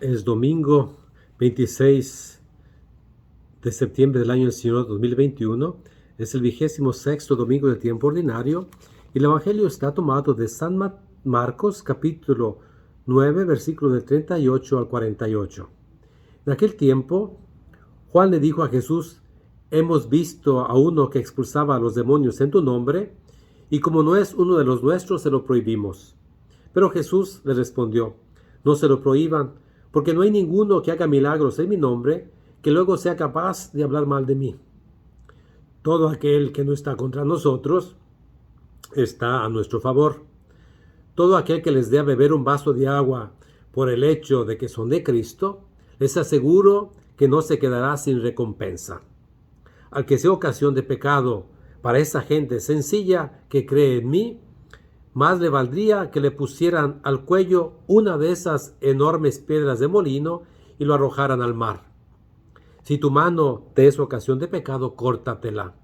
Es domingo 26 de septiembre del año del Señor 2021. Es el 26º domingo del tiempo ordinario. Y el Evangelio está tomado de San Marcos, capítulo 9, versículo del 38 al 48. En aquel tiempo, Juan le dijo a Jesús: hemos visto a uno que expulsaba a los demonios en tu nombre, y como no es uno de los nuestros, se lo prohibimos. Pero Jesús le respondió: no se lo prohíban, porque no hay ninguno que haga milagros en mi nombre que luego sea capaz de hablar mal de mí. Todo aquel que no está contra nosotros está a nuestro favor. Todo aquel que les dé a beber un vaso de agua por el hecho de que son de Cristo, les aseguro que no se quedará sin recompensa. Al que sea ocasión de pecado para esa gente sencilla que cree en mí, más le valdría que le pusieran al cuello una de esas enormes piedras de molino y lo arrojaran al mar. Si tu mano te es ocasión de pecado, córtatela,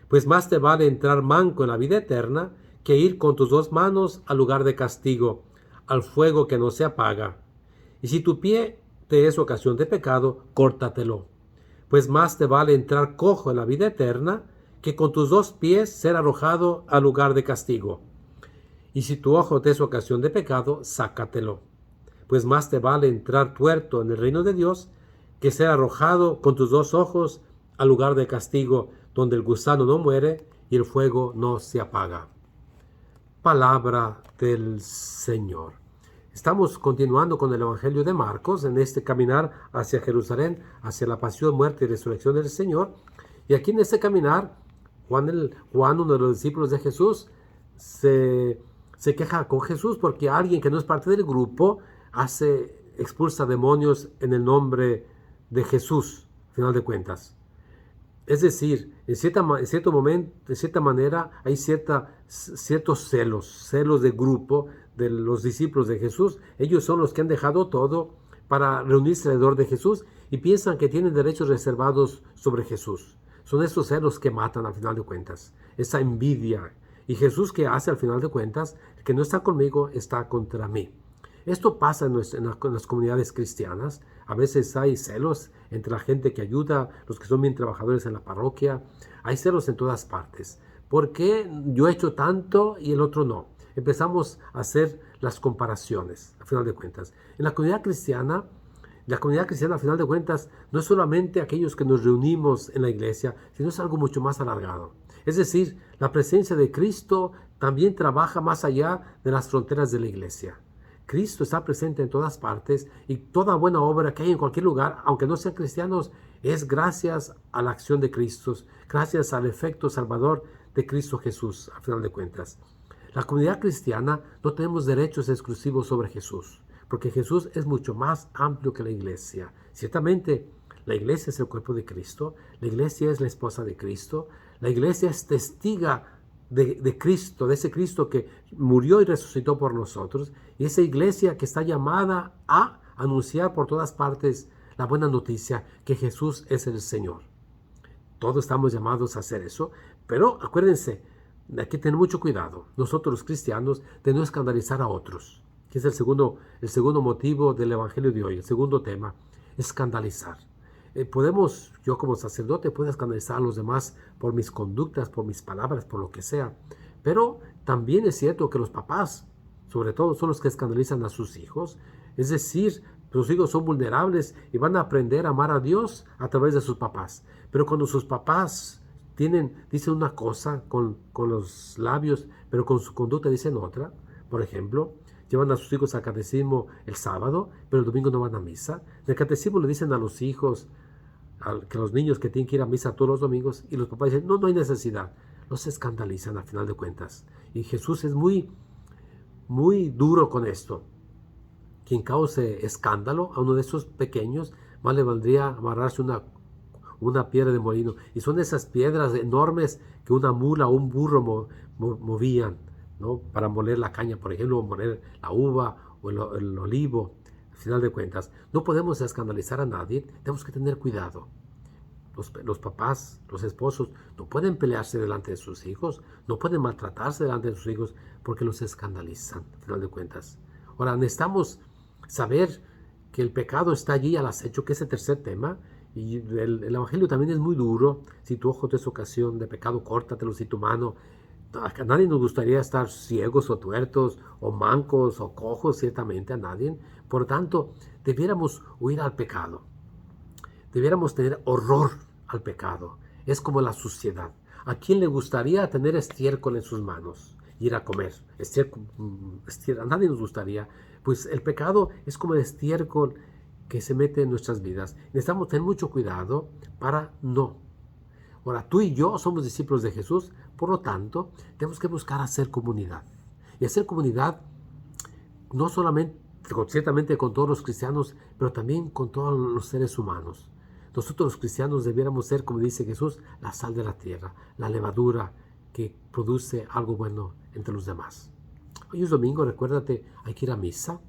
pues más te vale entrar manco en la vida eterna que ir con tus dos manos al lugar de castigo, al fuego que no se apaga. Y si tu pie te es ocasión de pecado, córtatelo, pues más te vale entrar cojo en la vida eterna que con tus dos pies ser arrojado al lugar de castigo. Y si tu ojo te es ocasión de pecado, sácatelo, pues más te vale entrar tuerto en el reino de Dios que ser arrojado con tus dos ojos al lugar de castigo, donde el gusano no muere y el fuego no se apaga. Palabra del Señor. Estamos continuando con el Evangelio de Marcos en este caminar hacia Jerusalén, hacia la pasión, muerte y resurrección del Señor. Y aquí en este caminar, Juan, uno de los discípulos de Jesús, se queja con Jesús porque alguien que no es parte del grupo expulsa demonios en el nombre de Jesús, al final de cuentas. Es decir, en cierto momento, de cierta manera, hay ciertos celos de grupo de los discípulos de Jesús. Ellos son los que han dejado todo para reunirse alrededor de Jesús y piensan que tienen derechos reservados sobre Jesús. Son esos celos que matan al final de cuentas, esa envidia. Y Jesús, ¿qué hace al final de cuentas? El que no está conmigo está contra mí. Esto pasa en las comunidades cristianas. A veces hay celos entre la gente que ayuda, los que son bien trabajadores en la parroquia. Hay celos en todas partes. ¿Por qué yo he hecho tanto y el otro no? Empezamos a hacer las comparaciones, al final de cuentas. En la comunidad cristiana, al final de cuentas, no es solamente aquellos que nos reunimos en la iglesia, sino es algo mucho más alargado. Es decir, la presencia de Cristo también trabaja más allá de las fronteras de la iglesia. Cristo está presente en todas partes y toda buena obra que hay en cualquier lugar, aunque no sean cristianos, es gracias a la acción de Cristo, gracias al efecto salvador de Cristo Jesús, al final de cuentas. La comunidad cristiana no tenemos derechos exclusivos sobre Jesús, porque Jesús es mucho más amplio que la iglesia. Ciertamente, la iglesia es el cuerpo de Cristo, la iglesia es la esposa de Cristo, la iglesia es testiga de Cristo, de ese Cristo que murió y resucitó por nosotros, y esa iglesia que está llamada a anunciar por todas partes la buena noticia que Jesús es el Señor. Todos estamos llamados a hacer eso, pero acuérdense, hay que tener mucho cuidado, nosotros los cristianos, de no escandalizar a otros, que es el segundo motivo del Evangelio de hoy, el segundo tema, escandalizar. Yo como sacerdote puedo escandalizar a los demás por mis conductas, por mis palabras, por lo que sea. Pero también es cierto que los papás, sobre todo, son los que escandalizan a sus hijos. Es decir, sus hijos son vulnerables y van a aprender a amar a Dios a través de sus papás. Pero cuando sus papás dicen una cosa con los labios, pero con su conducta dicen otra, por ejemplo, llevan a sus hijos al catecismo el sábado, pero el domingo no van a misa. En el catecismo le dicen a los hijos, que los niños que tienen que ir a misa todos los domingos, y los papás dicen, no hay necesidad. Los escandalizan al final de cuentas. Y Jesús es muy, muy duro con esto. Quien cause escándalo a uno de esos pequeños, más le valdría amarrarse una piedra de molino. Y son esas piedras enormes que una mula o un burro movían, ¿no? Para moler la caña, por ejemplo, o moler la uva o el olivo. Al final de cuentas, no podemos escandalizar a nadie, tenemos que tener cuidado. Los papás, los esposos, no pueden pelearse delante de sus hijos, no pueden maltratarse delante de sus hijos porque los escandalizan, al final de cuentas. Ahora, necesitamos saber que el pecado está allí al acecho, que es el tercer tema. Y el Evangelio también es muy duro. Si tu ojo te es ocasión de pecado, córtatelo. Si tu mano... A nadie nos gustaría estar ciegos o tuertos, o mancos o cojos, ciertamente a nadie. Por tanto, debiéramos huir al pecado. Debiéramos tener horror al pecado. Es como la suciedad. ¿A quién le gustaría tener estiércol en sus manos? Ir a comer. A nadie nos gustaría. Pues el pecado es como el estiércol que se mete en nuestras vidas. Necesitamos tener mucho cuidado para no. Ahora, tú y yo somos discípulos de Jesús, por lo tanto, tenemos que buscar hacer comunidad. Y hacer comunidad no solamente, ciertamente con todos los cristianos, pero también con todos los seres humanos. Nosotros los cristianos debiéramos ser, como dice Jesús, la sal de la tierra, la levadura que produce algo bueno entre los demás. Hoy es domingo, recuérdate, hay que ir a misa.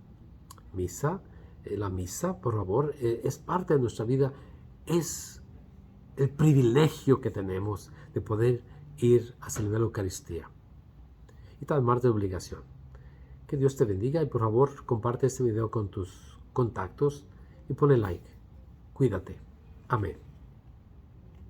La misa, por favor, es parte de nuestra vida, es el privilegio que tenemos de poder ir a celebrar la Eucaristía. Y también martes de obligación. Que Dios te bendiga y por favor comparte este video con tus contactos y ponle like. Cuídate. Amén.